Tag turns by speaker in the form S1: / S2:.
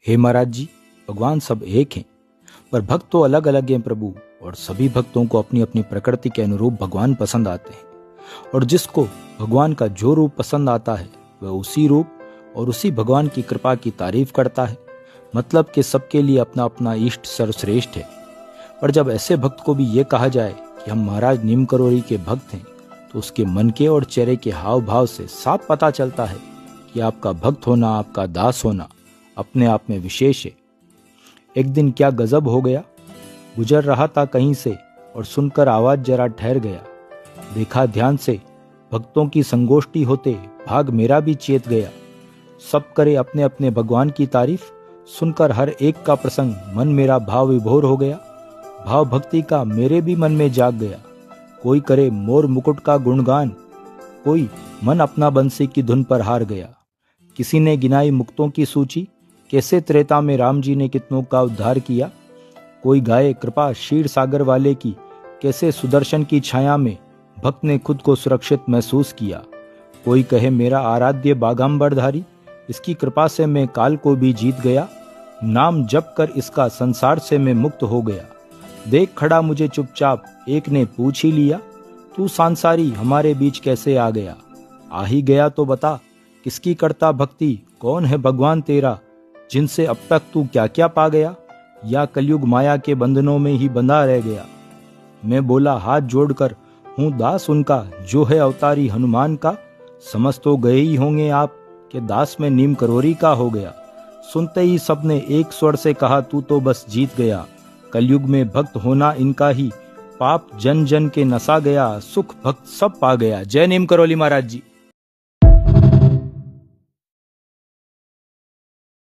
S1: हे महाराज जी, भगवान सब एक हैं, पर भक्त तो अलग अलग हैं प्रभु। और सभी भक्तों को अपनी अपनी प्रकृति के अनुरूप भगवान पसंद आते हैं। और जिसको भगवान का जो रूप पसंद आता है वह उसी रूप और उसी भगवान की कृपा की तारीफ करता है। मतलब कि सबके लिए अपना अपना इष्ट सर्वश्रेष्ठ है। पर जब ऐसे भक्त को भी ये कहा जाए कि हम महाराज नीम करोली के भक्त हैं, तो उसके मन के और चेहरे के हाव भाव से साफ पता चलता है कि आपका भक्त होना, आपका दास होना अपने आप में विशेष है। एक दिन क्या गजब हो गया। गुजर रहा था कहीं से और सुनकर आवाज जरा ठहर गया। देखा ध्यान से, भक्तों की संगोष्ठी होते भाग मेरा भी चेत गया। सब करे अपने अपने भगवान की तारीफ, सुनकर हर एक का प्रसंग मन मेरा भाव विभोर हो गया। भाव भक्ति का मेरे भी मन में जाग गया। कोई करे मोर मुकुट का गुणगान, कोई मन अपना बंसी की धुन पर हार गया। किसी ने गिनाई मुक्तों की सूची, कैसे त्रेता में राम जी ने कितनों का उद्धार किया। कोई गाए कृपा क्षीर सागर वाले की, कैसे सुदर्शन की छाया में भक्त ने खुद को सुरक्षित महसूस किया। कोई कहे मेरा आराध्य बागांबरधारी, इसकी कृपा से मैं काल को भी जीत गया। नाम जप कर इसका संसार से मैं मुक्त हो गया। देख खड़ा मुझे चुपचाप एक ने पूछ ही लिया, तू सांसारी हमारे बीच कैसे आ गया। आ ही गया तो बता, किसकी करता भक्ति, कौन है भगवान तेरा, जिनसे अब तक तू क्या क्या पा गया, या कलयुग माया के बंधनों में ही बंधा रह गया। मैं बोला हाथ जोड़कर, हूँ दास उनका जो है अवतारी हनुमान का। समझ तो गए ही होंगे आप कि दास में नीम करोरी का हो गया। सुनते ही सबने एक स्वर से कहा, तू तो बस जीत गया। कलयुग में भक्त होना इनका ही, पाप जन जन के नसा गया, सुख भक्त सब पा गया। जय नीम करोली महाराज जी।